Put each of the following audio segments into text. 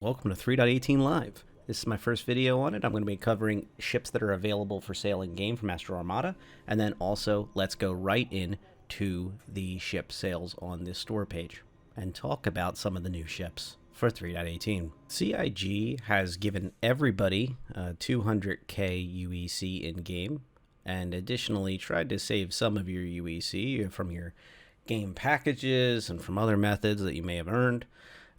Welcome to 3.18 Live. This is my first video on it. I'm going to be covering ships that are available for sale in game from Astro Armada, and then also let's go right in to the ship sales on this store page and talk about some of the new ships for 3.18. CIG has given everybody 200k UEC in game, and additionally tried to save some of your UEC from your game packages and from other methods that you may have earned.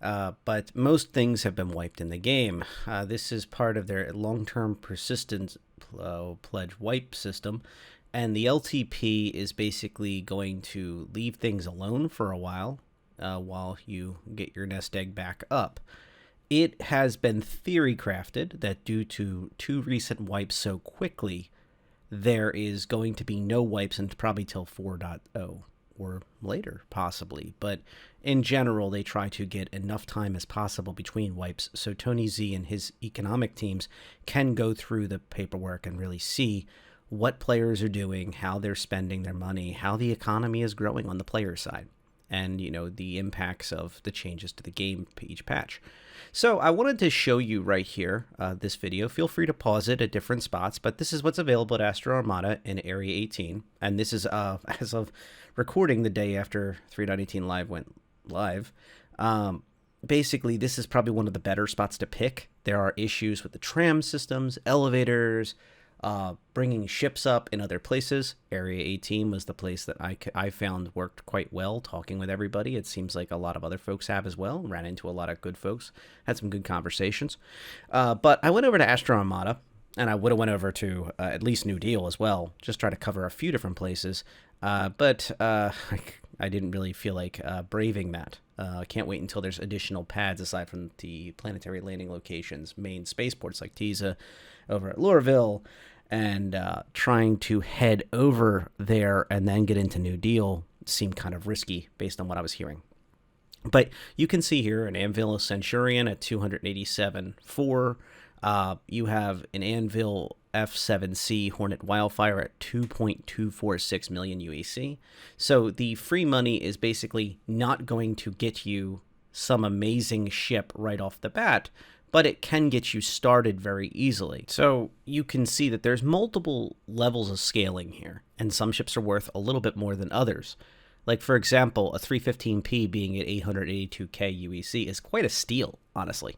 But most things have been wiped in the game. This is part of their long-term persistence pledge wipe system, and the LTP is basically going to leave things alone for a while you get your nest egg back up. It has been theory crafted that due to two recent wipes so quickly, there is going to be no wipes until probably till 4.0. or later, possibly. But in general, they try to get enough time as possible between wipes so Tony Z and his economic teams can go through the paperwork and really see what players are doing, how they're spending their money, how the economy is growing on the player side, and, you know, the impacts of the changes to the game each patch. So I wanted to show you right here, this video. Feel free to pause it at different spots, but this is what's available at Astro Armada in Area 18. And this is as of recording the day after 3.18 Live went live. Basically, this is probably one of the better spots to pick. There are issues with the tram systems, elevators, bringing ships up in other places. Area 18 was the place that I found worked quite well, talking with everybody. It seems like a lot of other folks have as well. Ran into a lot of good folks, had some good conversations. But I went over to Astro Armada, and I would have went over to at least New Deal as well, just try to cover a few different places. But I didn't really feel like braving that. I can't wait until there's additional pads aside from the planetary landing locations, main spaceports like Tiza over at Lorville, and trying to head over there and then get into New Deal seemed kind of risky based on what I was hearing. But you can see here an Anvil Centurion at 287.4. You have an Anvil F7C Hornet Wildfire at 2.246 million UEC. So the free money is basically not going to get you some amazing ship right off the bat, but it can get you started very easily. So you can see that there's multiple levels of scaling here, and some ships are worth a little bit more than others. Like, for example, a 315P being at 882k UEC is quite a steal, honestly,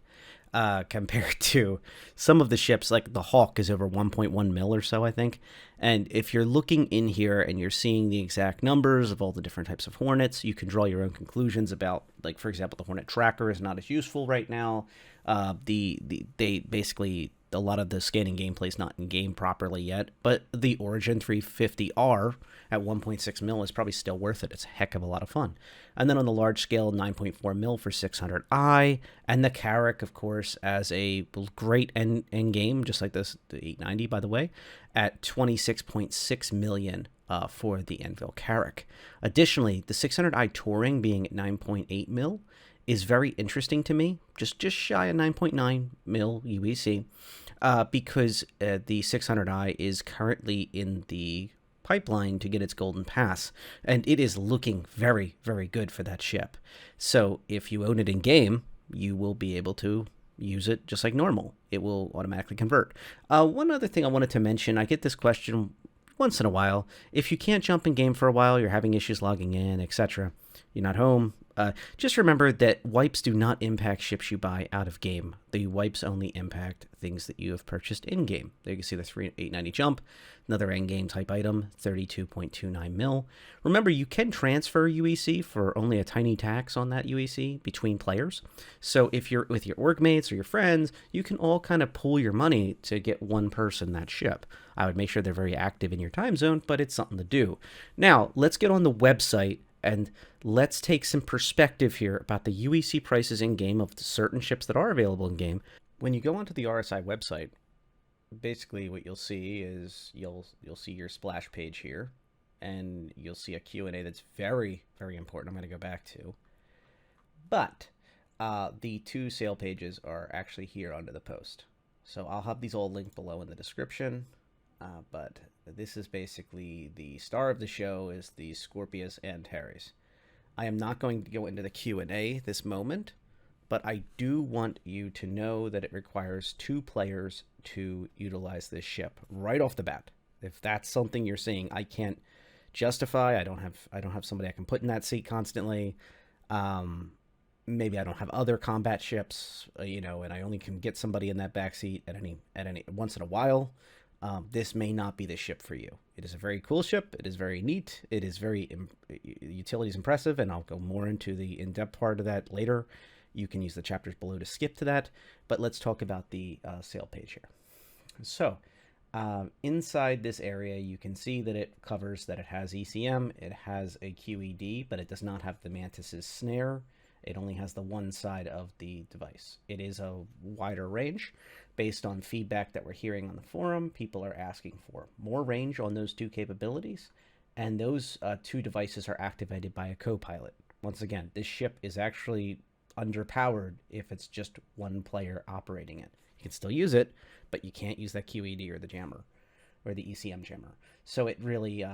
compared to some of the ships. Like the Hawk is over 1.1 mil or so, I think. And if you're looking in here and you're seeing the exact numbers of all the different types of Hornets, you can draw your own conclusions about, like, for example, the Hornet Tracker is not as useful right now. They basically, a lot of the scanning gameplay is not in game properly yet, but the Origin 350R at 1.6 mil is probably still worth it. It's a heck of a lot of fun. And then on the large scale, 9.4 mil for 600i, and the Carrack, of course, as a great end game, just like this, the 890, by the way, at 26.6 million for the Anvil Carrack. Additionally, the 600i Touring being at 9.8 mil is very interesting to me, just shy of 9.9 mil UEC, because the 600i is currently in the pipeline to get its golden pass, and it is looking very, very good for that ship. So if you own it in game, you will be able to use it just like normal. It will automatically convert. One other thing I wanted to mention, I get this question once in a while. If you can't jump in game for a while, you're having issues logging in, etc., you're not home, just remember that wipes do not impact ships you buy out of game. The wipes only impact things that you have purchased in game. There you can see the 890 jump, another end game type item, 32.29 mil. Remember, you can transfer UEC for only a tiny tax on that UEC between players. So if you're with your org mates or your friends, you can all kind of pool your money to get one person that ship. I would make sure they're very active in your time zone, but it's something to do. Now, let's get on the website and let's take some perspective here about the UEC prices in game of certain ships that are available in game. When you go onto the RSI website, basically what you'll see is you'll see your splash page here, and you'll see a Q&A that's very, very important. I'm going to go back to, but the two sale pages are actually here under the post. So I'll have these all linked below in the description. But this is basically the star of the show is the Scorpius Antares. I am not going to go into the Q&A this moment, but I do want you to know that it requires 2 players to utilize this ship right off the bat. If that's something you're seeing, I can't justify. I don't have somebody I can put in that seat constantly. Maybe I don't have other combat ships, and I only can get somebody in that back seat at any once in a while. This may not be the ship for you. It is a very cool ship. It is very neat. It is very utility is impressive, and I'll go more into the in-depth part of that later. You can use the chapters below to skip to that, but let's talk about the sale page here. So inside this area, you can see that it covers that it has ECM, it has a QED, but it does not have the Mantis's snare. It only has the one side of the device. It is a wider range. Based on feedback that we're hearing on the forum, people are asking for more range on those 2 capabilities, and those 2 devices are activated by a co-pilot. Once again, this ship is actually underpowered if it's just one player operating it. You can still use it, but you can't use that QED or the jammer or the ECM jammer. So it really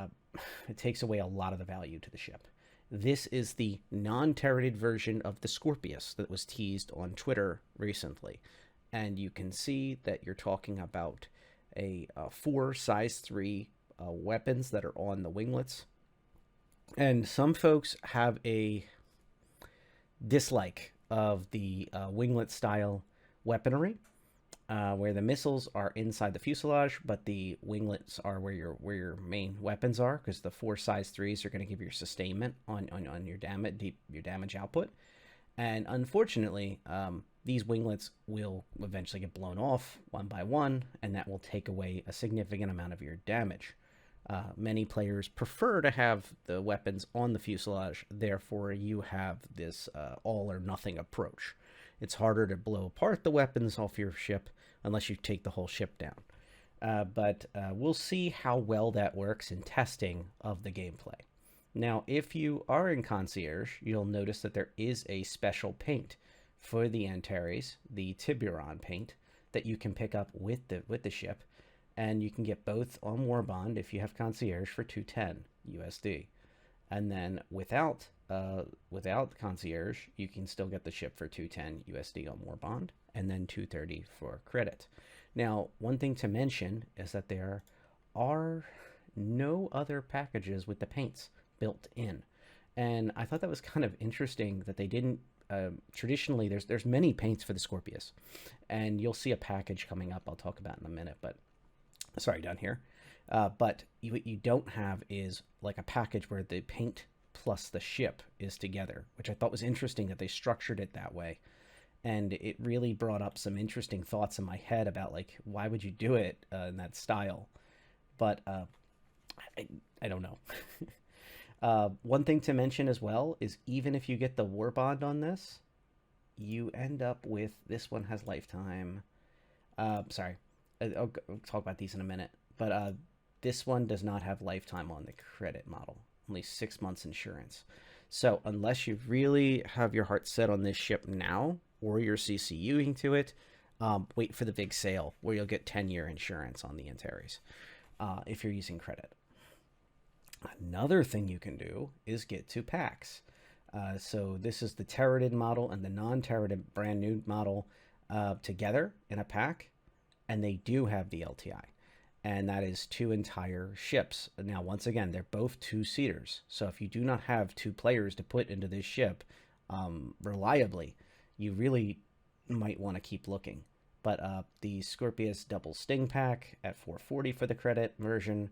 it takes away a lot of the value to the ship. This is the non-turreted version of the Scorpius that was teased on Twitter recently. And you can see that you're talking about 4 size 3 weapons that are on the winglets. And some folks have a dislike of the winglet style weaponry, where the missiles are inside the fuselage, but the winglets are where your main weapons are, because the 4 size 3s are going to give you sustainment on your damage output. And unfortunately, these winglets will eventually get blown off one by one, and that will take away a significant amount of your damage. Many players prefer to have the weapons on the fuselage, therefore you have this all or nothing approach. It's harder to blow apart the weapons off your ship unless you take the whole ship down. But we'll see how well that works in testing of the gameplay. Now, if you are in Concierge, you'll notice that there is a special paint for the Antares, the Tiburon paint, that you can pick up with the ship, and you can get both on Warbond if you have Concierge for $210 USD, and then without Concierge, you can still get the ship for $210 USD on Warbond, and then $230 for credit. Now, one thing to mention is that there are no other packages with the paints built in, and I thought that was kind of interesting that they didn't. Traditionally, there's many paints for the Scorpius, and you'll see a package coming up I'll talk about in a minute, but sorry, down here. But what you don't have is like a package where the paint plus the ship is together, which I thought was interesting that they structured it that way. And it really brought up some interesting thoughts in my head about, like, why would you do it in that style? But I don't know. One thing to mention as well is even if you get the Warbond on this, you end up with, this one has lifetime. Sorry, I'll talk about these in a minute. But this one does not have lifetime on the credit model, only 6 months insurance. So unless you really have your heart set on this ship now, or you're CCUing to it, wait for the big sale where you'll get 10-year insurance on the Antares if you're using credit. Another thing you can do is get 2 packs. So this is the turreted model and the non-turreted brand new model together in a pack, and they do have the LTI. And that is 2 entire ships. Now, once again, they're both 2-seaters. So if you do not have 2 players to put into this ship reliably, you really might want to keep looking. But the Scorpius double sting pack at $440 for the credit version,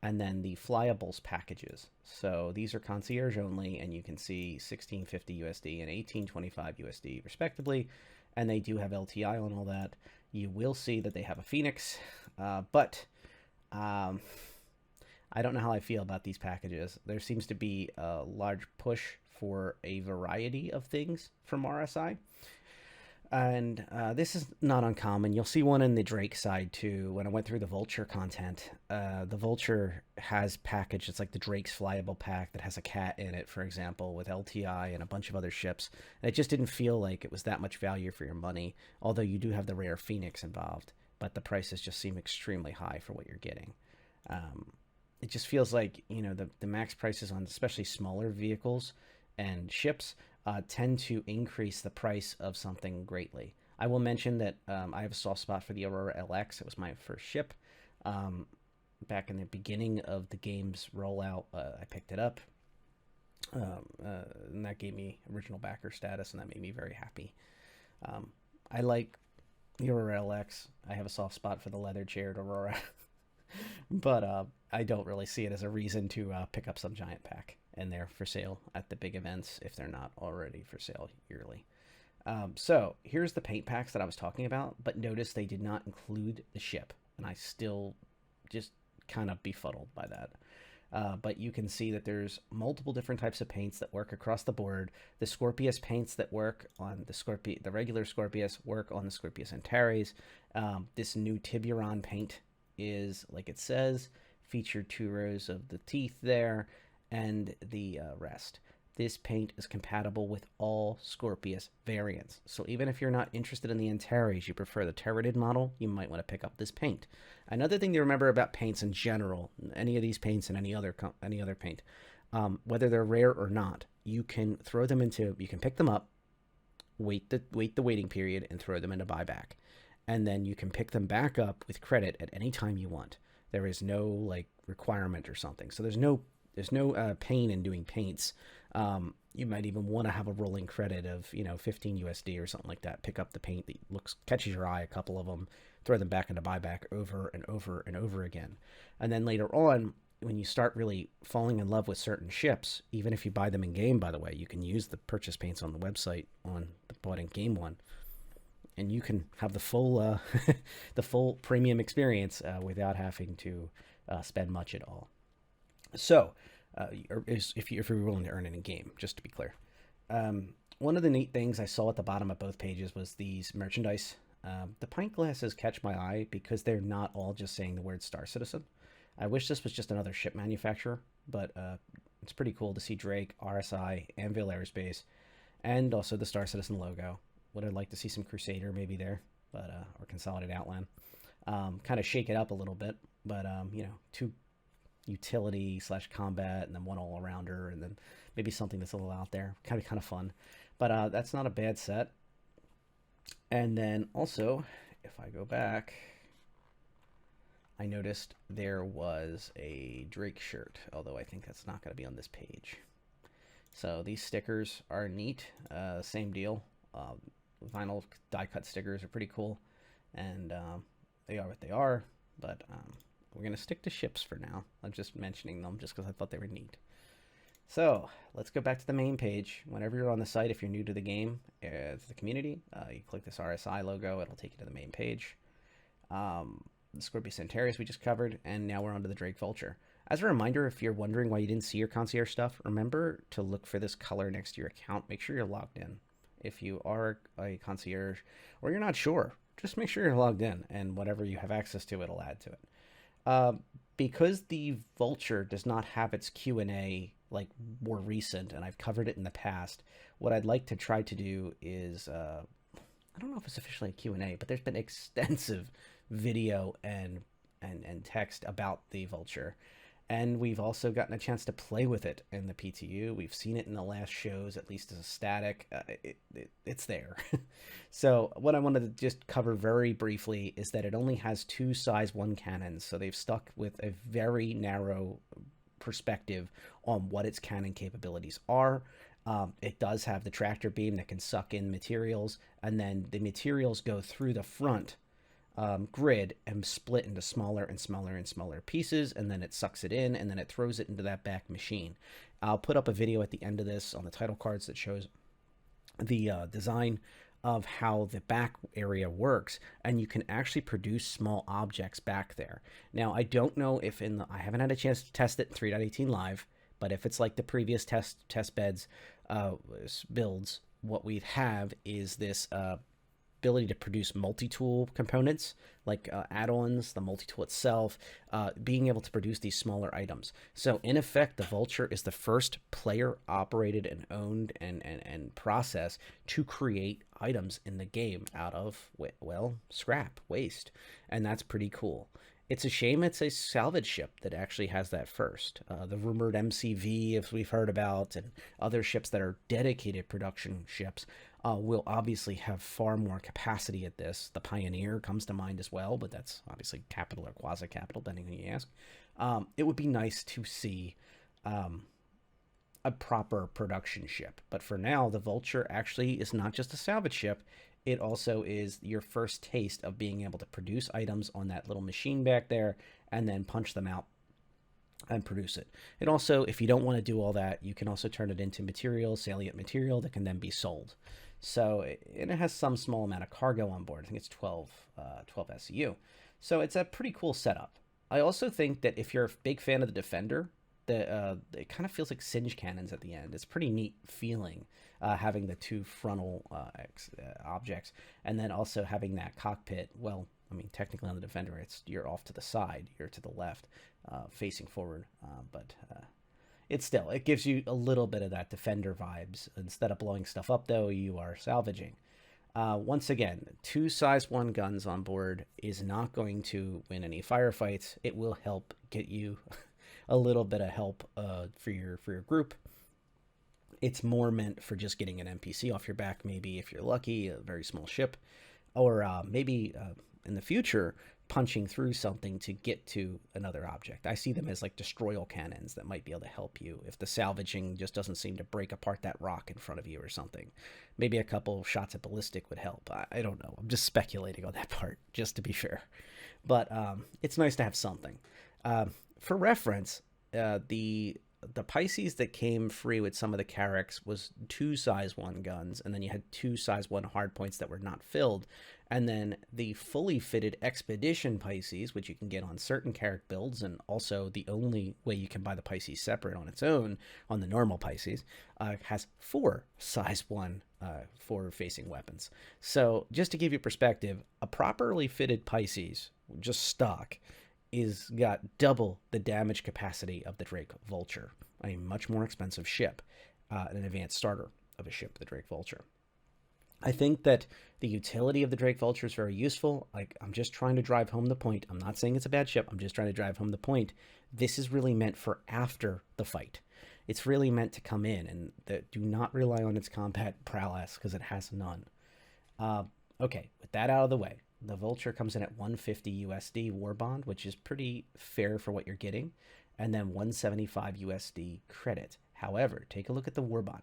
and then the flyyables packages. So these are concierge only, and you can see $1650 USD and $1825 USD respectively, and they do have LTI on all that. You will see that they have a Phoenix, but I don't know how I feel about these packages. There seems to be a large push for a variety of things from RSI. And this is not uncommon. You'll see one in the Drake side too. When I went through the Vulture content, the Vulture has package. It's like the Drake's flyable pack that has a cat in it, for example, with LTI and a bunch of other ships. And it just didn't feel like it was that much value for your money, although you do have the rare Phoenix involved. But the prices just seem extremely high for what you're getting. It just feels like, you know, the max prices on especially smaller vehicles and ships tend to increase the price of something greatly. I will mention that I have a soft spot for the Aurora LX. It was my first ship. Back in the beginning of the game's rollout, I picked it up. And that gave me original backer status, and that made me very happy. I like the Aurora LX. I have a soft spot for the leather-chaired Aurora. But I don't really see it as a reason to pick up some giant pack. And they're for sale at the big events if they're not already for sale yearly. So here's the paint packs that I was talking about, but notice they did not include the ship, and I still just kind of befuddled by that. But you can see that there's multiple different types of paints that work across the board. The Scorpius paints that work on the regular Scorpius work on the Scorpius Antares. This new Tiburon paint is, like it says, featured 2 rows of the teeth there and the rest. This paint is compatible with all Scorpius variants. So even if you're not interested in the Antares, you prefer the turreted model, you might want to pick up this paint. Another thing to remember about paints in general, any of these paints and any other paint, whether they're rare or not, you can pick them up, wait the waiting period, and throw them into buyback. And then you can pick them back up with credit at any time you want. There is no requirement or something. So there's no pain in doing paints. You might even want to have a rolling credit of 15 USD or something like that. Pick up the paint that catches your eye, a couple of them, throw them back into buyback over and over and over again. And then later on, when you start really falling in love with certain ships, even if you buy them in game, by the way, you can use the purchase paints on the website on the bought in game one, and you can have the full the full premium experience without having to spend much at all. So, if you're willing to earn it in game, just to be clear. One of the neat things I saw at the bottom of both pages was these merchandise. The pint glasses catch my eye because they're not all just saying the word StarCitizen. I wish this was just another ship manufacturer, but it's pretty cool to see Drake, RSI, Anvil Aerospace, and also the StarCitizen logo. Would have liked to see some Crusader maybe there, but or Consolidated Outland. Kind of shake it up a little bit, but 2 utility / combat, and then 1 all-arounder, and then maybe something that's a little out there. Kind of fun. But that's not a bad set. And then also, if I go back, I noticed there was a Drake shirt, although I think that's not going to be on this page. So these stickers are neat. Same deal. Vinyl die-cut stickers are pretty cool, and they are what they are, but we're going to stick to ships for now. I'm just mentioning them just because I thought they were neat. So let's go back to the main page. Whenever you're on the site, if you're new to the game, to the community, you click this RSI logo. It'll take you to the main page. The Scorpius Antares we just covered, and now we're on to the Drake Vulture. As a reminder, if you're wondering why you didn't see your concierge stuff, remember to look for this color next to your account. Make sure you're logged in. If you are a concierge or you're not sure, just make sure you're logged in, and whatever you have access to, it'll add to it. Because the Vulture does not have its Q&A more recent, and I've covered it in the past, what I'd like to try to do is, I don't know if it's officially a Q&A, but there's been extensive video and text about the Vulture. And we've also gotten a chance to play with it in the PTU. We've seen it in the last shows, at least as a static. It's there. So what I wanted to just cover very briefly is that it only has 2 size 1 cannons. So they've stuck with a very narrow perspective on what its cannon capabilities are. It does have the tractor beam that can suck in materials, and then the materials go through the front grid and split into smaller and smaller and smaller pieces, and then it sucks it in, and then it throws it into that back machine. I'll put up a video at the end of this on the title cards that shows the design of how the back area works, and you can actually produce small objects back there. Now, I don't know if I haven't had a chance to test it in 3.18 live, but if it's like the previous test beds builds, what we have is this ability to produce multi-tool components like add-ons, the multi-tool itself, being able to produce these smaller items. So in effect, the Vulture is the first player-operated and owned and process to create items in the game out of, well, scrap, waste, and that's pretty cool. It's a shame it's a salvage ship that actually has that first. The rumored MCV, as we've heard about, and other ships that are dedicated production ships, will obviously have far more capacity at this. The Pioneer comes to mind as well, but that's obviously capital or quasi-capital, depending on who you ask. It would be nice to see a proper production ship. But for now, the Vulture actually is not just a salvage ship. It also is your first taste of being able to produce items on that little machine back there and then punch them out and produce it. And also, if you don't want to do all that, you can also turn it into material, salient material that can then be sold. So, and it has some small amount of cargo on board. I think it's 12 SCU. So it's a pretty cool setup. I also think that if you're a big fan of the Defender, it kind of feels like singe cannons at the end. It's pretty neat feeling having the two frontal objects, and then also having that cockpit. Well, I mean, technically on the Defender, you're off to the side, you're to the left, facing forward, but it gives you a little bit of that Defender vibes. Instead of blowing stuff up, though, you are salvaging. Once again, 2 size 1 guns on board is not going to win any firefights. It will help get you a little bit of help for your group. It's more meant for just getting an NPC off your back, maybe if you're lucky, a very small ship, or maybe in the future punching through something to get to another object. I see them as like destroyal cannons that might be able to help you if the salvaging just doesn't seem to break apart that rock in front of you or something. Maybe a couple shots at ballistic would help. I don't know. I'm just speculating on that part, just to be fair. But it's nice to have something. For reference, the Pisces that came free with some of the Carracks was 2 size 1 guns, and then you had 2 size 1 hardpoints that were not filled. And then the fully fitted Expedition Pisces, which you can get on certain Carrack builds, and also the only way you can buy the Pisces separate on its own on the normal Pisces, has 4 size 1 forward-facing weapons. So just to give you perspective, a properly fitted Pisces, just stock, is got double the damage capacity of the Drake Vulture, a much more expensive ship, an advanced starter of a ship, the Drake Vulture. I think that the utility of the Drake Vulture is very useful. Like, I'm just trying to drive home the point. I'm not saying it's a bad ship. I'm just trying to drive home the point. This is really meant for after the fight. It's really meant to come in, and do not rely on its combat prowess because it has none. Okay, with that out of the way, the Vulture comes in at 150 USD war bond, which is pretty fair for what you're getting, and then 175 USD credit. However, take a look at the war bond.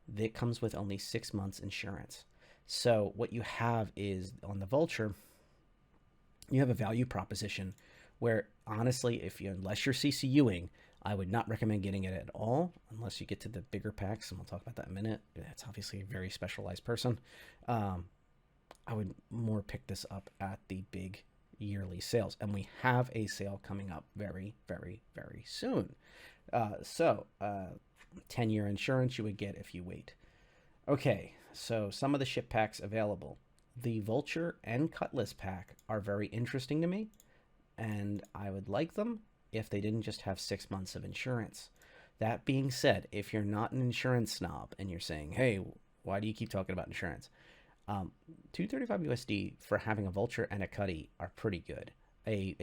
That comes with only 6 months insurance. So what you have is, on the Vulture, you have a value proposition where, honestly, unless you're CCUing, I would not recommend getting it at all unless you get to the bigger packs, and we'll talk about that in a minute. That's obviously a very specialized person. I would more pick this up at the big yearly sales, and we have a sale coming up very, very, very soon. 10-year insurance you would get if you wait. Okay, so some of the ship packs available. The Vulture and Cutlass pack are very interesting to me, and I would like them if they didn't just have 6 months of insurance. That being said, if you're not an insurance snob and you're saying, hey, why do you keep talking about insurance? 235 USD for having a Vulture and a Cutty are pretty good. A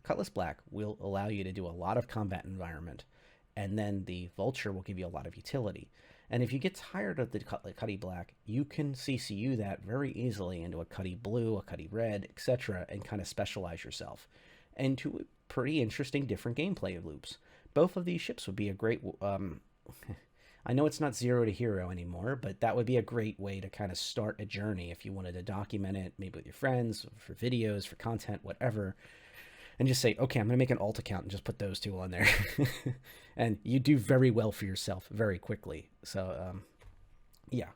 Cutlass Black will allow you to do a lot of combat environment, and then the Vulture will give you a lot of utility. And if you get tired of the Cutty Black, you can CCU that very easily into a Cutty Blue, a Cutty Red, etc., and kind of specialize yourself into pretty interesting different gameplay loops. Both of these ships would be a great... I know it's not 0 to hero anymore, but that would be a great way to kind of start a journey if you wanted to document it, maybe with your friends, for videos, for content, whatever, and just say, okay, I'm going to make an alt account and just put those two on there. And you do very well for yourself very quickly. So, yeah.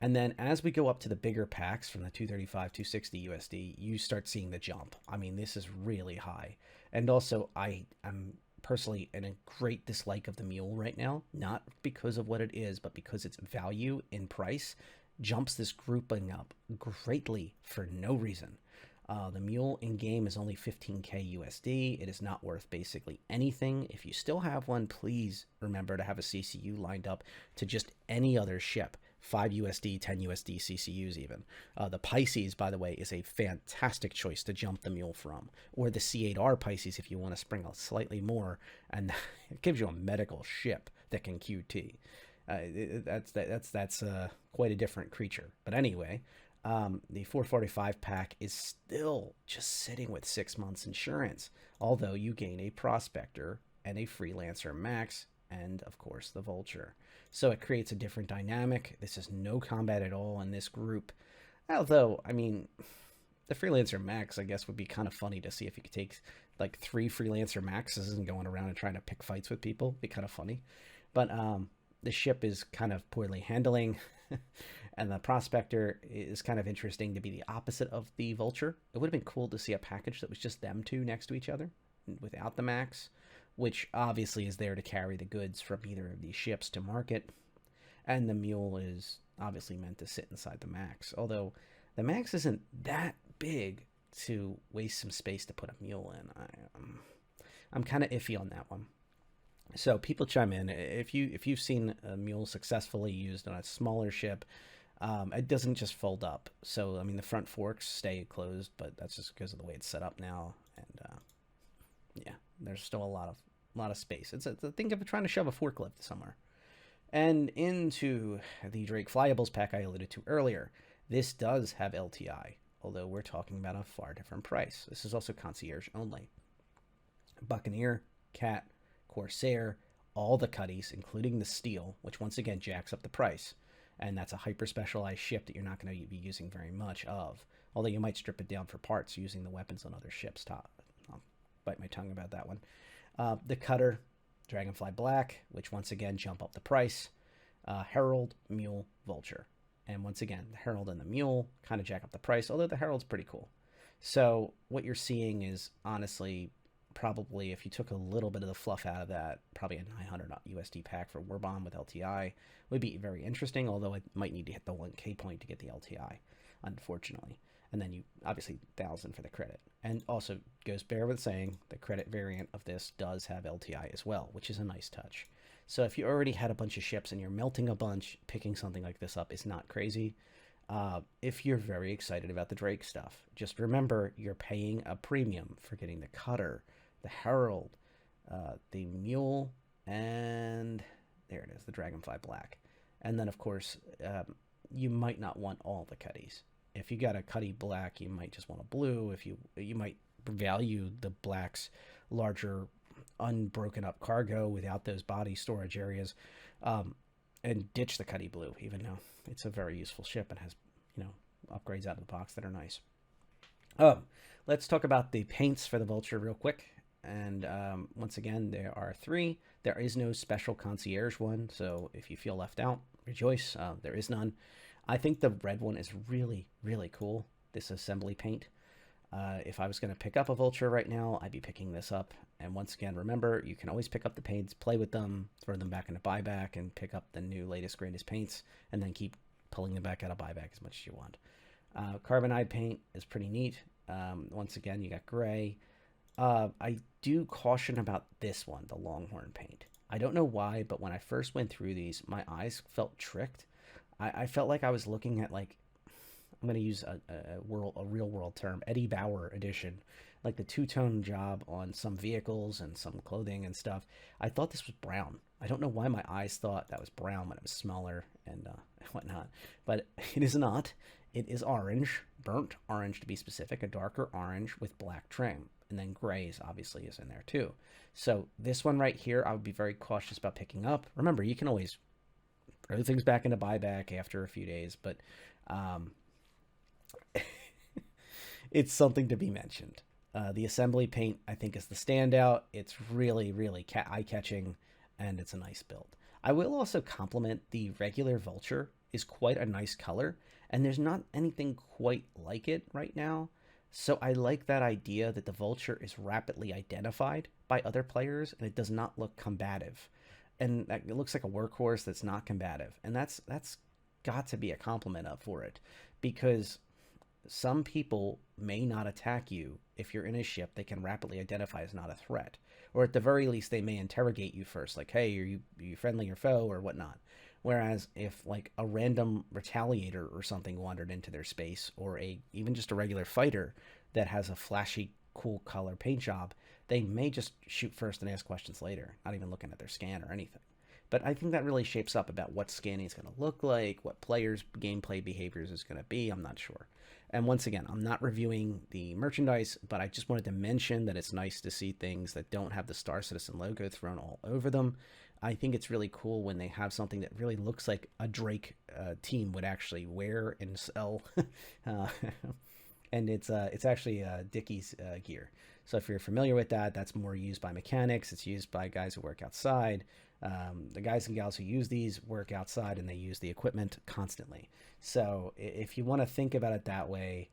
And then as we go up to the bigger packs from the 235, 260 USD, you start seeing the jump. I mean, this is really high. And also, I'm personally in a great dislike of the Mule right now, not because of what it is, but because its value in price jumps this grouping up greatly for no reason. The Mule in game is only 15k USD. It is not worth basically anything. If you still have one, please remember to have a CCU lined up to just any other ship 5 USD, 10 USD CCUs even. The Pisces, by the way, is a fantastic choice to jump the mule from, or the C8R Pisces if you want to spring a slightly more, and it gives you a medical ship that can QT. That's quite a different creature. But anyway, the 445 pack is still just sitting with 6 months insurance, although you gain a prospector and a freelancer max, and of course the vulture. So it creates a different dynamic. This is no combat at all in this group. Although, I mean, the freelancer max, I guess, would be kind of funny to see if you could take like 3 freelancer maxes and going around and trying to pick fights with people. It'd be kind of funny. But the ship is kind of poorly handling. And the prospector is kind of interesting to be the opposite of the vulture. It would have been cool to see a package that was just them two next to each other without the max, which obviously is there to carry the goods from either of these ships to market. And the mule is obviously meant to sit inside the max, although the max isn't that big to waste some space to put a mule in. I'm kind of iffy on that one. So people chime in if you've seen a mule successfully used on a smaller ship. It doesn't just fold up. So I mean, the front forks stay closed, but that's just because of the way it's set up now. And yeah, there's still a lot of space. Think of trying to shove a forklift somewhere. And into the Drake Flyables pack I alluded to earlier, this does have LTI, although we're talking about a far different price. This is also concierge only. Buccaneer, Cat, Corsair, all the cutties, including the steel, which once again jacks up the price. And that's a hyper specialized ship that you're not going to be using very much of, although you might strip it down for parts using the weapons on other ships. I'll bite my tongue about that one. The cutter, Dragonfly Black, which once again jump up the price. Herald, Mule, Vulture. And once again, the Herald and the Mule kind of jack up the price, although the Herald's pretty cool. So what you're seeing is honestly probably, if you took a little bit of the fluff out of that, probably a 900 USD pack for Warbomb with LTI would be very interesting, although it might need to hit the 1K point to get the LTI, unfortunately. And then you obviously 1,000 for the credit. And also goes bare with saying the credit variant of this does have LTI as well, which is a nice touch. So if you already had a bunch of ships and you're melting a bunch, picking something like this up is not crazy. If you're very excited about the Drake stuff, just remember you're paying a premium for getting the cutter, the Herald, the Mule, and there it is, the Dragonfly Black. And then, of course, you might not want all the cutties. If you got a cutty black, you might just want a blue. If you might value the black's larger, unbroken up cargo without those body storage areas, and ditch the cutty blue, even though it's a very useful ship and has, upgrades out of the box that are nice. Let's talk about the paints for the Vulture real quick. And once again, there are 3. There is no special concierge one, so if you feel left out, rejoice. There is none. I think the red one is really, really cool, this assembly paint. If I was going to pick up a Vulture right now, I'd be picking this up. And once again, remember, you can always pick up the paints, play with them, throw them back into buyback, and pick up the new latest, greatest paints, and then keep pulling them back out of buyback as much as you want. Carbonide paint is pretty neat. Once again, you got gray. I do caution about this one, the Longhorn paint. I don't know why, but when I first went through these, my eyes felt tricked. I felt like I was looking at, like, I'm going to use a real world term, Eddie Bauer edition, like the two-tone job on some vehicles and some clothing and stuff. I thought this was brown. I don't know why my eyes thought that was brown when it was smaller and whatnot, but it is not. It is orange, burnt orange to be specific, a darker orange with black trim. And then gray obviously is in there too. So this one right here, I would be very cautious about picking up. Remember, you can always throw things back into buyback after a few days, but it's something to be mentioned. The assembly paint, I think, is the standout. It's really, really eye-catching, and it's a nice build. I will also compliment the regular Vulture is quite a nice color, and there's not anything quite like it right now. So I like that idea that the Vulture is rapidly identified by other players, and it does not look combative. And it looks like a workhorse that's not combative. And that's got to be a compliment up for it, because some people may not attack you if you're in a ship they can rapidly identify as not a threat. Or at the very least, they may interrogate you first, like, hey, are you friendly or foe or whatnot. Whereas if like a random retaliator or something wandered into their space, or even just a regular fighter that has a flashy, cool color paint job, they may just shoot first and ask questions later, not even looking at their scan or anything. But I think that really shapes up about what scanning is going to look like, what players' gameplay behaviors is going to be. I'm not sure. And once again, I'm not reviewing the merchandise, but I just wanted to mention that it's nice to see things that don't have the StarCitizen logo thrown all over them. I think it's really cool when they have something that really looks like a Drake team would actually wear and sell. And it's actually Dickies gear. So if you're familiar with that, that's more used by mechanics. It's used by guys who work outside. The guys and gals who use these work outside, and they use the equipment constantly. So if you want to think about it that way,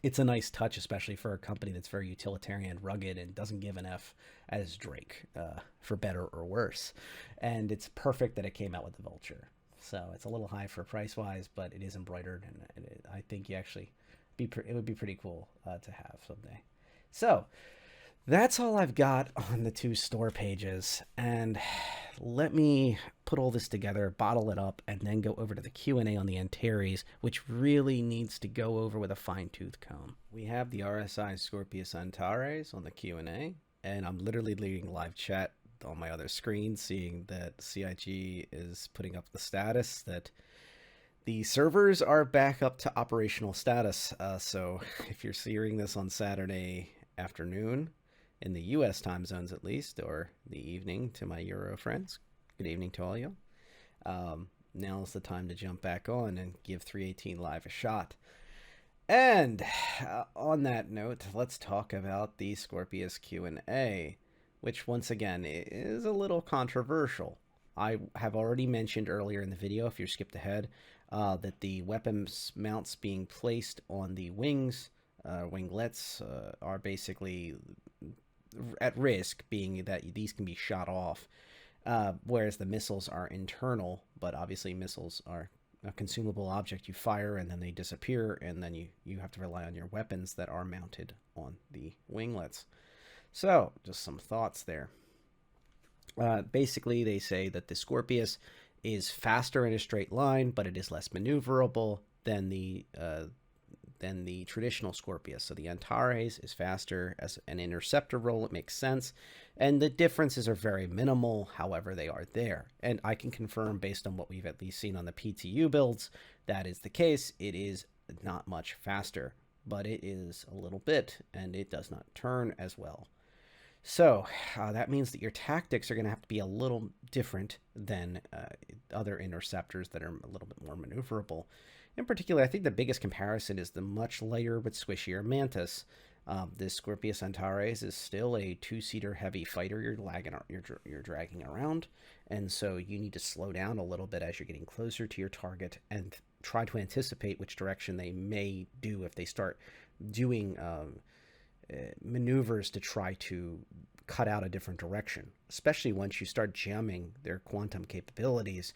it's a nice touch, especially for a company that's very utilitarian, rugged, and doesn't give an F as Drake, for better or worse. And it's perfect that it came out with the Vulture. So it's a little high for price-wise, but it is embroidered, and I think you actually it would be pretty cool to have someday. So that's all I've got on the two store pages, and let me put all this together, bottle it up, and then go over to the Q&A on the Antares, which really needs to go over with a fine-tooth comb. We have the RSI Scorpius Antares on the Q&A, and I'm literally leading live chat on my other screen, seeing that CIG is putting up the status that the servers are back up to operational status. So if you're seeing this on Saturday afternoon, in the US time zones at least, or the evening to my Euro friends, good evening to all you. Now's the time to jump back on and give 318 Live a shot. And on that note, let's talk about the Scorpius Q&A, which once again is a little controversial. I have already mentioned earlier in the video, if you skipped ahead, that the weapons mounts being placed on the wings, winglets, are basically at risk, being that these can be shot off, whereas the missiles are internal. But obviously missiles are a consumable object. You fire and then they disappear, and then you have to rely on your weapons that are mounted on the winglets. So just some thoughts there. Basically, they say that the Scorpius is faster in a straight line, but it is less maneuverable than the traditional Scorpius. So the Antares is faster as an interceptor role. It makes sense. And the differences are very minimal. However, they are there. And I can confirm, based on what we've at least seen on the PTU builds, that is the case. It is not much faster, but it is a little bit, and it does not turn as well. So that means that your tactics are going to have to be a little different than other interceptors that are a little bit more maneuverable. In particular, I think the biggest comparison is the much lighter but squishier Mantis. This Scorpius Antares is still a two-seater heavy fighter you're dragging around, and so you need to slow down a little bit as you're getting closer to your target and try to anticipate which direction they may do if they start doing maneuvers to try to cut out a different direction. Especially once you start jamming their quantum capabilities,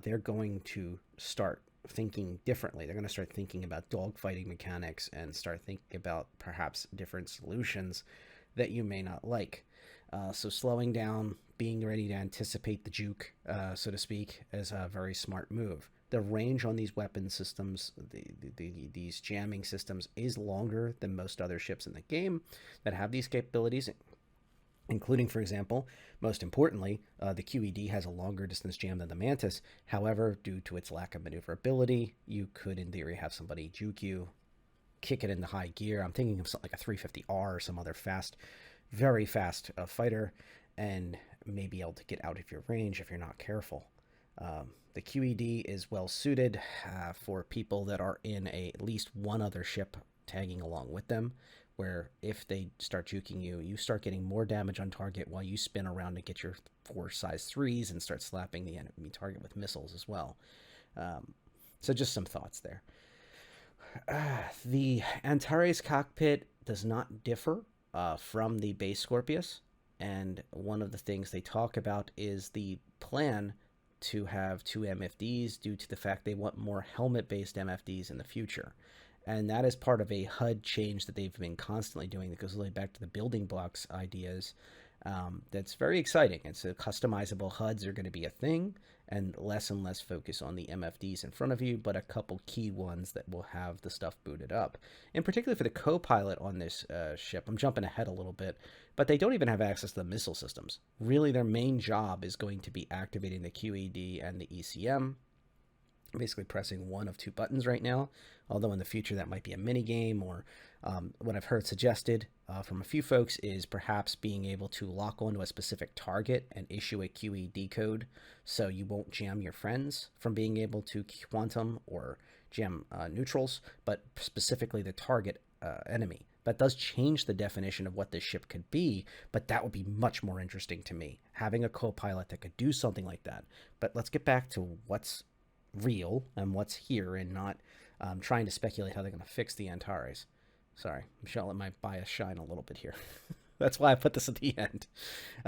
they're going to start thinking differently. They're going to start thinking about dogfighting mechanics and start thinking about perhaps different solutions that you may not like. So slowing down, being ready to anticipate the juke, so to speak, is a very smart move. The range on these weapon systems, these jamming systems, is longer than most other ships in the game that have these capabilities, including, for example, most importantly, the QED has a longer distance jam than the Mantis. However, due to its lack of maneuverability, you could, in theory, have somebody juke you, kick it into high gear. I'm thinking of something like a 350R or some other fast, very fast fighter, and may be able to get out of your range if you're not careful. The QED is well suited for people that are in at least one other ship tagging along with them, where if they start juking you, you start getting more damage on target while you spin around to get your 4 size 3s and start slapping the enemy target with missiles as well. So just some thoughts there. The Antares cockpit does not differ from the base Scorpius, and one of the things they talk about is the plan to have 2 MFDs due to the fact they want more helmet-based MFDs in the future. And that is part of a HUD change that they've been constantly doing that goes all the way back to the building blocks ideas. That's very exciting. And so customizable HUDs are going to be a thing, and less focus on the MFDs in front of you, but a couple key ones that will have the stuff booted up. In particular for the co-pilot on this ship, I'm jumping ahead a little bit, but they don't even have access to the missile systems. Really, their main job is going to be activating the QED and the ECM, basically pressing one of two buttons right now, although in the future that might be a mini game, or what I've heard suggested from a few folks is perhaps being able to lock onto a specific target and issue a QED code so you won't jam your friends from being able to quantum or jam neutrals, but specifically the target enemy. That does change the definition of what this ship could be, but that would be much more interesting to me, having a co-pilot that could do something like that. But let's get back to what's real and what's here, and not trying to speculate how they're going to fix the Antares. Sorry, I'm sure I'll let my bias shine a little bit here. That's why I put this at the end,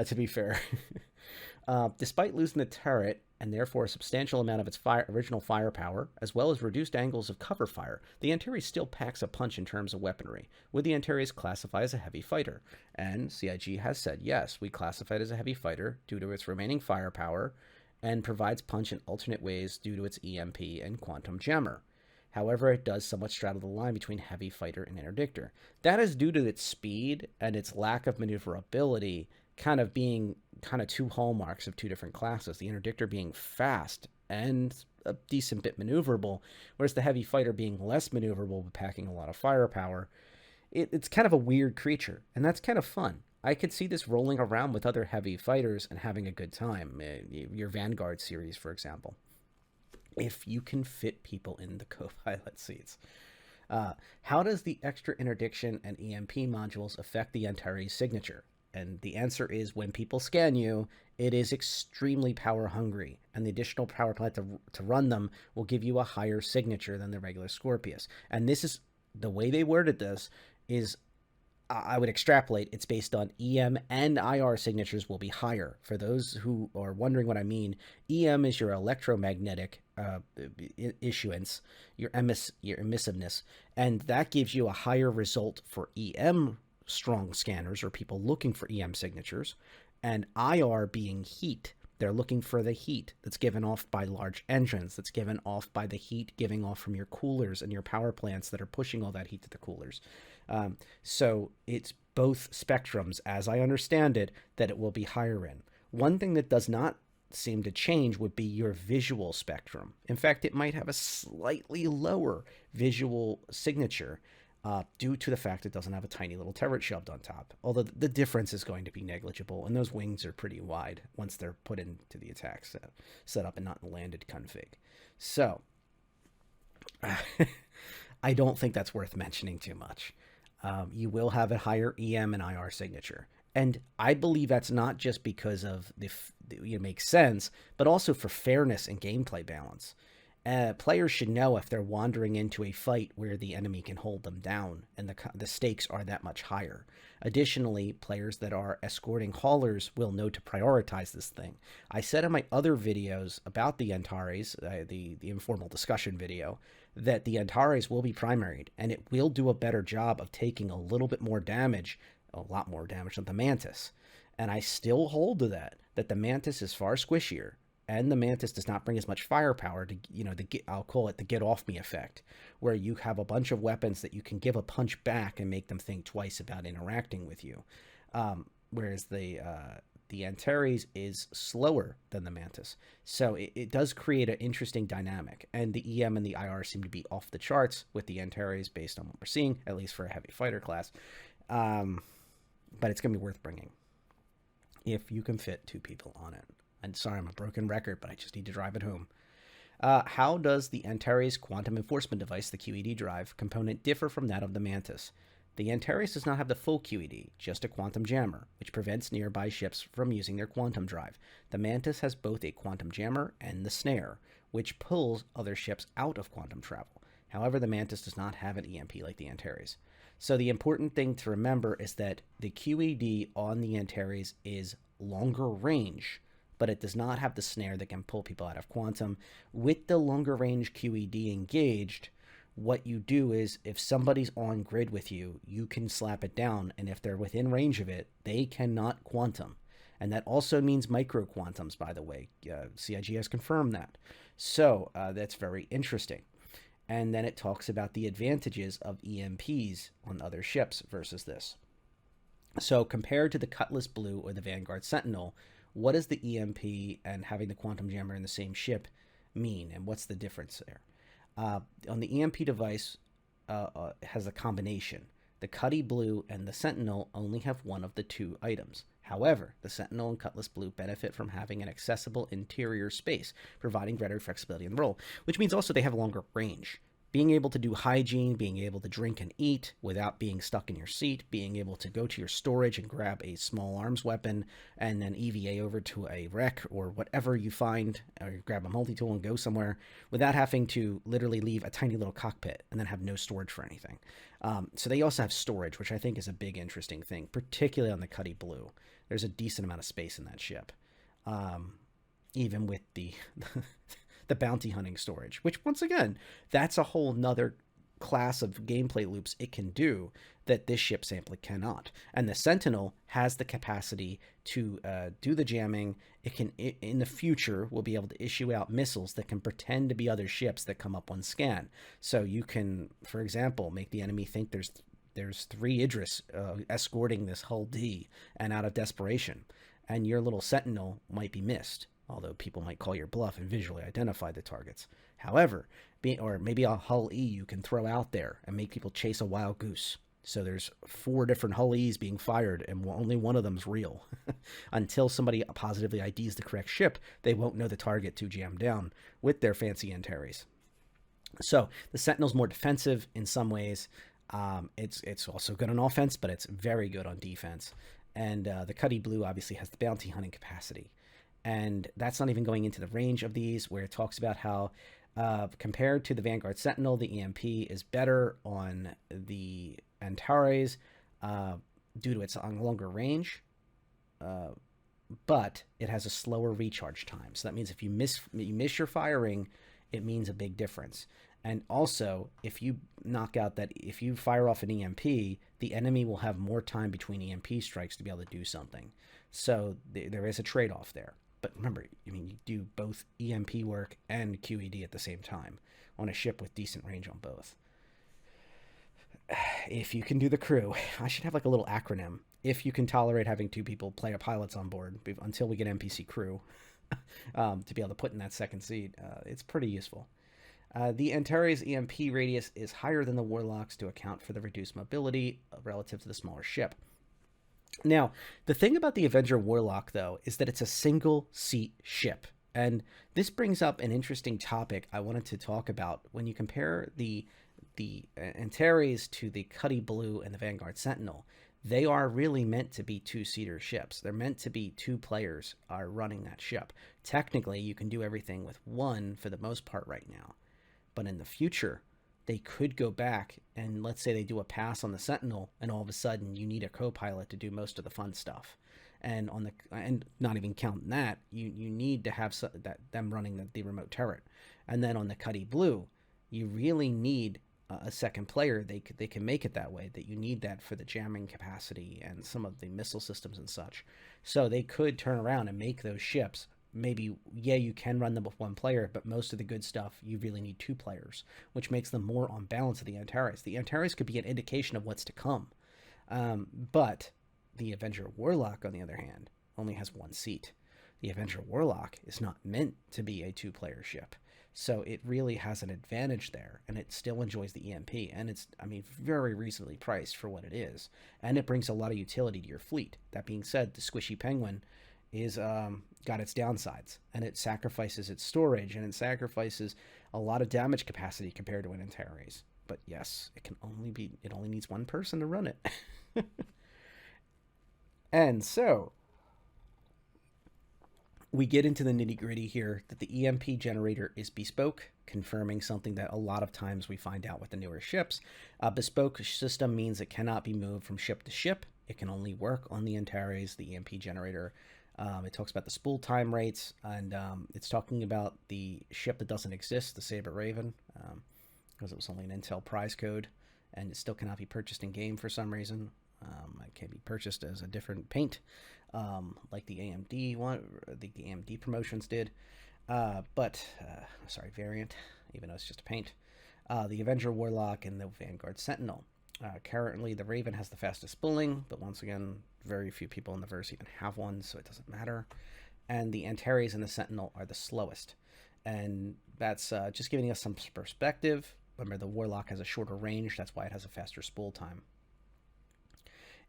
to be fair. Despite losing the turret, and therefore a substantial amount of its original firepower, as well as reduced angles of cover fire, the Antares still packs a punch in terms of weaponry, with the Antares classified as a heavy fighter. And CIG has said, yes, we classify it as a heavy fighter due to its remaining firepower, and provides punch in alternate ways due to its EMP and quantum jammer. However, it does somewhat straddle the line between heavy fighter and interdictor. That is due to its speed and its lack of maneuverability kind of being two hallmarks of two different classes. The interdictor being fast and a decent bit maneuverable, whereas the heavy fighter being less maneuverable but packing a lot of firepower. It's kind of a weird creature, and that's kind of fun. I could see this rolling around with other heavy fighters and having a good time. Your Vanguard series, for example, if you can fit people in the co-pilot seats. How does the extra interdiction and EMP modules affect the Antares signature? And the answer is, when people scan you, it is extremely power hungry, and the additional power plant to run them will give you a higher signature than the regular Scorpius. And this is the way they worded this is, I would extrapolate, it's based on EM and IR signatures will be higher. For those who are wondering what I mean, EM is your electromagnetic issuance, your emissiveness, and that gives you a higher result for EM strong scanners or people looking for EM signatures, and IR being heat. They're looking for the heat that's given off by large engines, that's given off by the heat giving off from your coolers and your power plants that are pushing all that heat to the coolers. So it's both spectrums, as I understand it, that it will be higher in. One thing that does not seem to change would be your visual spectrum. In fact, it might have a slightly lower visual signature due to the fact it doesn't have a tiny little turret shoved on top. Although the difference is going to be negligible, and those wings are pretty wide once they're put into the attack set up and not in landed config. So I don't think that's worth mentioning too much. You will have a higher EM and IR signature. And I believe that's not just because of it makes sense, but also for fairness and gameplay balance. Players should know if they're wandering into a fight where the enemy can hold them down and the stakes are that much higher. Additionally, players that are escorting haulers will know to prioritize this thing. I said in my other videos about the Antares, the informal discussion video, that the Antares will be primaried, and it will do a better job of taking a little bit more damage, a lot more damage than the Mantis. And I still hold to that the Mantis is far squishier, and the Mantis does not bring as much firepower to, I'll call it the get off me effect, where you have a bunch of weapons that you can give a punch back and make them think twice about interacting with you. Whereas the Antares is slower than the Mantis. So it does create an interesting dynamic, and the EM and the IR seem to be off the charts with the Antares based on what we're seeing, at least for a heavy fighter class. But it's going to be worth bringing if you can fit two people on it. And sorry, I'm a broken record, but I just need to drive it home. How does the Antares quantum enforcement device, the QED drive, component differ from that of the Mantis? The Antares does not have the full QED, just a quantum jammer, which prevents nearby ships from using their quantum drive. The Mantis has both a quantum jammer and the snare, which pulls other ships out of quantum travel. However, the Mantis does not have an EMP like the Antares. So the important thing to remember is that the QED on the Antares is longer range, but it does not have the snare that can pull people out of quantum. With the longer range QED engaged, what you do is if somebody's on grid with you, you can slap it down, and if they're within range of it, they cannot quantum. And that also means micro quantums, by the way. CIG has confirmed that. So that's very interesting. And then it talks about the advantages of EMPs on other ships versus this. So compared to the Cutlass Blue or the Vanguard Sentinel, what does the EMP and having the quantum jammer in the same ship mean, and what's the difference there? On the EMP device, has a combination. The Cutty Blue and the Sentinel only have one of the two items. However, the Sentinel and Cutlass Blue benefit from having an accessible interior space, providing greater flexibility in the role, which means also they have a longer range. Being able to do hygiene, being able to drink and eat without being stuck in your seat, being able to go to your storage and grab a small arms weapon and then EVA over to a wreck or whatever you find, or grab a multi-tool and go somewhere without having to literally leave a tiny little cockpit and then have no storage for anything. So they also have storage, which I think is a big interesting thing, particularly on the Cutty Blue. There's a decent amount of space in that ship, even with the the bounty hunting storage, which once again, that's a whole nother class of gameplay loops it can do that this ship simply cannot. And the Sentinel has the capacity to do the jamming. It can, in the future, will be able to issue out missiles that can pretend to be other ships that come up on scan. So you can, for example, make the enemy think there's 3 Idris escorting this hull D, and out of desperation, and your little Sentinel might be missed, although people might call your bluff and visually identify the targets. However, or maybe a hull E you can throw out there and make people chase a wild goose. So there's 4 different hull E's being fired, and only one of them's real. Until somebody positively IDs the correct ship, they won't know the target to jam down with their fancy Antares. So the Sentinel's more defensive in some ways. It's also good on offense, but it's very good on defense. And the Cutty Blue obviously has the bounty hunting capacity. And that's not even going into the range of these, where it talks about how compared to the Vanguard Sentinel, the EMP is better on the Antares due to its longer range, but it has a slower recharge time. So that means if you miss your firing, it means a big difference. And also, if you if you fire off an EMP, the enemy will have more time between EMP strikes to be able to do something. So there is a trade-off there. But remember, I mean, you do both EMP work and QED at the same time on a ship with decent range on both. If you can do the crew, I should have like a little acronym. If you can tolerate having 2 people, player pilots on board until we get NPC crew to be able to put in that second seat, it's pretty useful. The Antares EMP radius is higher than the Warlock's to account for the reduced mobility relative to the smaller ship. Now, the thing about the Avenger Warlock, though, is that it's a single-seat ship. And this brings up an interesting topic I wanted to talk about. When you compare the Antares to the Cutty Blue and the Vanguard Sentinel, they are really meant to be 2-seater ships. They're meant to be 2 players are running that ship. Technically, you can do everything with 1 for the most part right now. But in the future, they could go back and let's say they do a pass on the Sentinel, and all of a sudden you need a co-pilot to do most of the fun stuff. And not even counting that, you need to have them running the remote turret. And then on the Cutty Blue, you really need a second player. They can make it that way, that you need that for the jamming capacity and some of the missile systems and such. So they could turn around and make those ships. Maybe, yeah, you can run them with 1 player, but most of the good stuff, you really need 2 players, which makes them more on balance of the Antares. The Antares could be an indication of what's to come. But the Avenger Warlock, on the other hand, only has 1 seat. The Avenger Warlock is not meant to be a 2-player ship. So it really has an advantage there, and it still enjoys the EMP. And it's, I mean, very reasonably priced for what it is. And it brings a lot of utility to your fleet. That being said, the Squishy Penguin is got its downsides, and it sacrifices its storage, and it sacrifices a lot of damage capacity compared to an Antares. But yes, it only needs 1 person to run it. And so we get into the nitty-gritty here, that the EMP generator is bespoke, confirming something that a lot of times we find out with the newer ships. A bespoke system means it cannot be moved from ship to ship. It can only work on the Antares, the EMP generator. It talks about the spool time rates, and it's talking about the ship that doesn't exist, the Saber Raven, because it was only an Intel prize code, and it still cannot be purchased in game for some reason. It can be purchased as a different paint, like the AMD one, the AMD promotions did. Sorry, variant, even though it's just a paint. The Avenger Warlock and the Vanguard Sentinel. Currently, the Raven has the fastest spooling, but once again, very few people in the verse even have one, so it doesn't matter. And the Antares and the Sentinel are the slowest. And that's just giving us some perspective. Remember, the Warlock has a shorter range, that's why it has a faster spool time.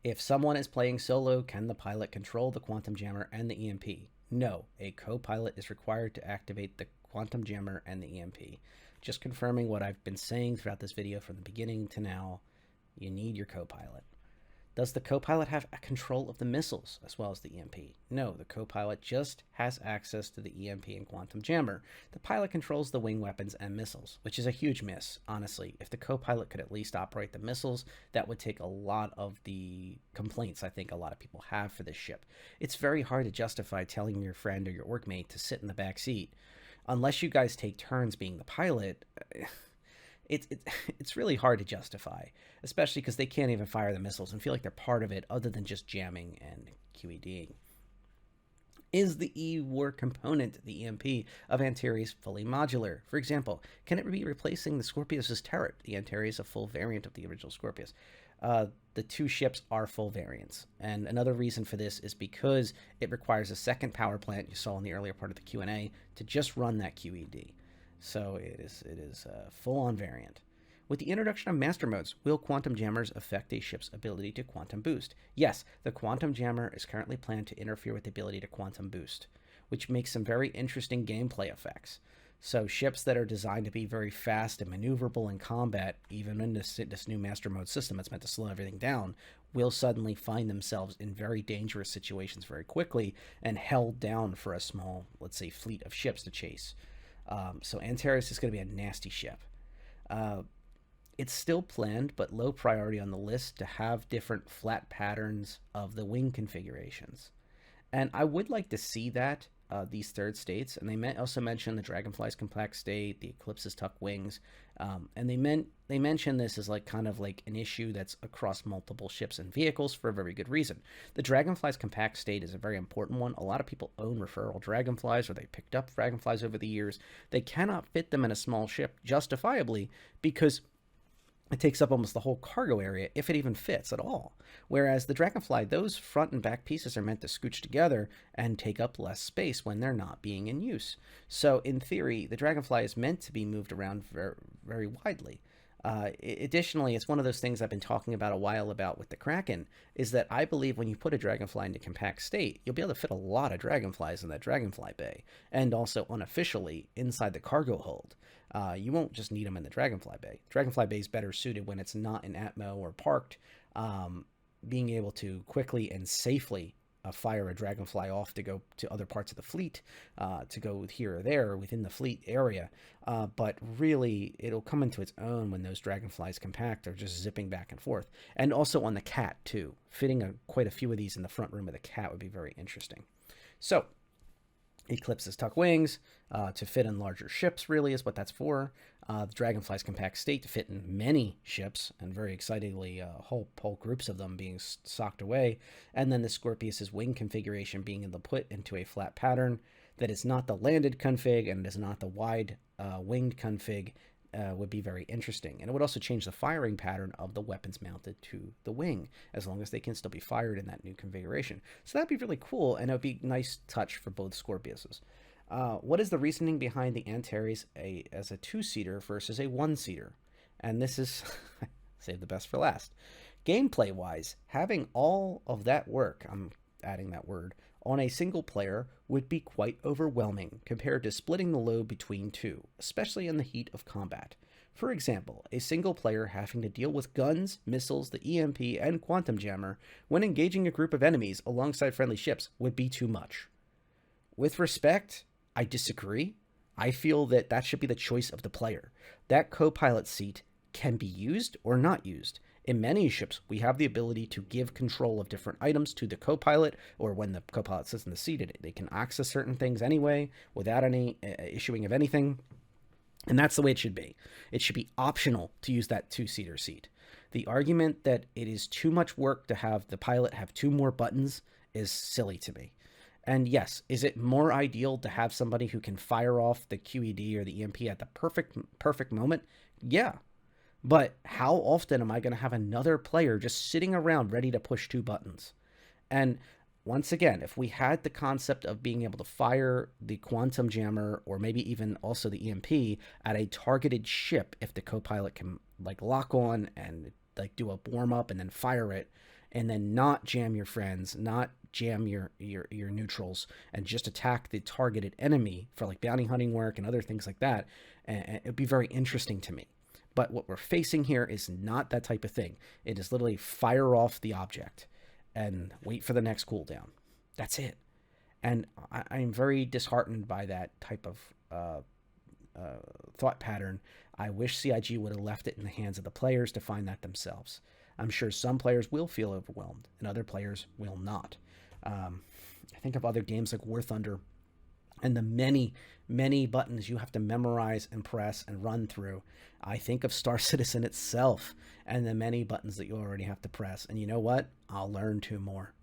If someone is playing solo, can the pilot control the Quantum Jammer and the EMP? No, a co-pilot is required to activate the Quantum Jammer and the EMP. Just confirming what I've been saying throughout this video from the beginning to now, you need your co-pilot. Does the co-pilot have control of the missiles as well as the EMP? No, the co-pilot just has access to the EMP and Quantum Jammer. The pilot controls the wing weapons and missiles, which is a huge miss, honestly. If the co-pilot could at least operate the missiles, that would take a lot of the complaints I think a lot of people have for this ship. It's very hard to justify telling your friend or your workmate to sit in the back seat. Unless you guys take turns being the pilot, it's really hard to justify, especially because they can't even fire the missiles and feel like they're part of it other than just jamming and QEDing. Is the E-War component, the EMP, of Antares fully modular? For example, can it be replacing the Scorpius' turret? The Antares, a full variant of the original Scorpius. The two ships are full variants, and another reason for this is because it requires a second power plant, you saw in the earlier part of the Q&A, to just run that QED. So it is a full-on variant. With the introduction of master modes, will quantum jammers affect a ship's ability to quantum boost? Yes, the quantum jammer is currently planned to interfere with the ability to quantum boost, which makes some very interesting gameplay effects. So ships that are designed to be very fast and maneuverable in combat, even in this new master mode system that's meant to slow everything down, will suddenly find themselves in very dangerous situations very quickly and held down for a small, let's say, fleet of ships to chase. So Antares is going to be a nasty ship. It's still planned, but low priority on the list, to have different flat patterns of the wing configurations. And I would like to see that, these third states. And they also mentioned the Dragonfly's compact state, the Eclipse's tuck wings. And they mentioned this as like kind of like an issue that's across multiple ships and vehicles for a very good reason. The Dragonfly's compact state is a very important one. A lot of people own referral Dragonflies, or they picked up Dragonflies over the years. They cannot fit them in a small ship justifiably because it takes up almost the whole cargo area, if it even fits at all. Whereas the Dragonfly, those front and back pieces are meant to scooch together and take up less space when they're not being in use. So in theory, the Dragonfly is meant to be moved around very, very widely. Additionally, it's one of those things I've been talking about a while about with the Kraken, is that I believe when you put a Dragonfly into compact state, you'll be able to fit a lot of Dragonflies in that Dragonfly bay, and also unofficially inside the cargo hold. You won't just need them in the Dragonfly bay. Dragonfly bay is better suited when it's not in Atmo or parked, being able to quickly and safely fire a Dragonfly off to go to other parts of the fleet, to go here or there within the fleet area. But really, it'll come into its own when those Dragonflies compact are just zipping back and forth. And also on the Cat, too. Fitting quite a few of these in the front room of the Cat would be very interesting. So, Eclipse's tuck wings to fit in larger ships, really, is what that's for. The Dragonfly's compact state to fit in many ships, and very excitingly, whole groups of them being socked away. And then the Scorpius's wing configuration being able to put into a flat pattern that is not the landed config and is not the wide winged config, would be very interesting. And it would also change the firing pattern of the weapons mounted to the wing, as long as they can still be fired in that new configuration. So that'd be really cool, and it would be a nice touch for both Scorpiuses. What is the reasoning behind the Antares as a two-seater versus a one-seater? And this is, save the best for last. Gameplay-wise, having all of that work, I'm adding that word, on a single player would be quite overwhelming compared to splitting the load between two, especially in the heat of combat. For example, a single player having to deal with guns, missiles, the EMP, and Quantum Jammer when engaging a group of enemies alongside friendly ships would be too much. With respect, I disagree. I feel that that should be the choice of the player. That co-pilot seat can be used or not used. In many ships, we have the ability to give control of different items to the co-pilot, or when the co-pilot sits in the seat, they can access certain things anyway without any issuing of anything. And that's the way it should be. It should be optional to use that two-seater seat. The argument that it is too much work to have the pilot have 2 more buttons is silly to me. And yes, is it more ideal to have somebody who can fire off the QED or the EMP at the perfect moment? Yeah. But how often am I going to have another player just sitting around ready to push 2 buttons? And once again, if we had the concept of being able to fire the quantum jammer or maybe even also the EMP at a targeted ship, if the co-pilot can like lock on and like do a warm up and then fire it, and then not jam your friends, not jam your neutrals, and just attack the targeted enemy for like bounty hunting work and other things like that, and it'd be very interesting to me. But what we're facing here is not that type of thing. It is literally fire off the object and wait for the next cooldown. That's it. And I'm very disheartened by that type of thought pattern. I wish CIG would have left it in the hands of the players to find that themselves. I'm sure some players will feel overwhelmed and other players will not. I think of other games like War Thunder and the many buttons you have to memorize and press and run through. I think of StarCitizen itself and the many buttons that you already have to press. And you know what? I'll learn 2 more.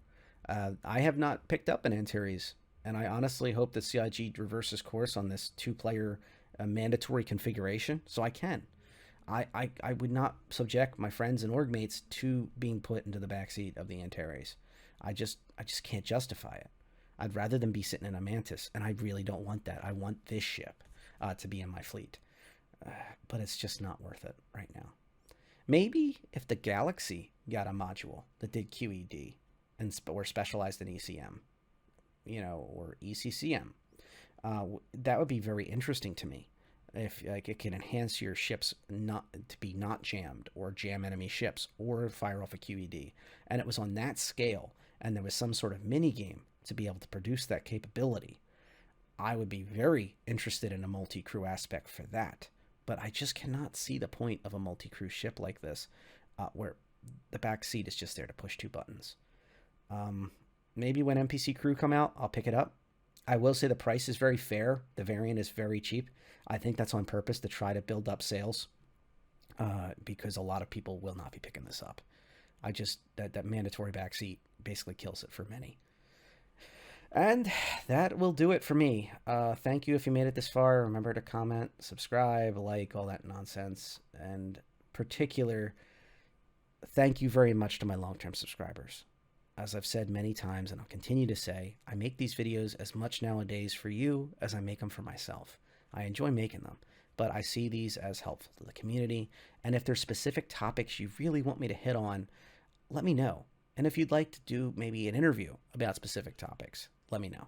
I have not picked up an Antares, and I honestly hope that CIG reverses course on this 2-player mandatory configuration so I can. I would not subject my friends and org mates to being put into the backseat of the Antares. I just can't justify it. I'd rather than be sitting in a Mantis, and I really don't want that. I want this ship to be in my fleet. But it's just not worth it right now. Maybe if the Galaxy got a module that did QED and were specialized in ECM, or ECCM, that would be very interesting to me. If like it can enhance your ships not jammed or jam enemy ships or fire off a QED, and it was on that scale, and there was some sort of mini game to be able to produce that capability, I would be very interested in a multi-crew aspect for that. But I just cannot see the point of a multi-crew ship like this, where the back seat is just there to push 2 buttons. Maybe when NPC crew come out, I'll pick it up. I will say the price is very fair. The variant is very cheap. I think that's on purpose to try to build up sales, because a lot of people will not be picking this up. That mandatory backseat basically kills it for many. And that will do it for me. Thank you if you made it this far. Remember to comment, subscribe, like, all that nonsense. And particular, thank you very much to my long-term subscribers. As I've said many times, and I'll continue to say, I make these videos as much nowadays for you as I make them for myself. I enjoy making them, but I see these as helpful to the community. And if there's specific topics you really want me to hit on, let me know. And if you'd like to do maybe an interview about specific topics, let me know.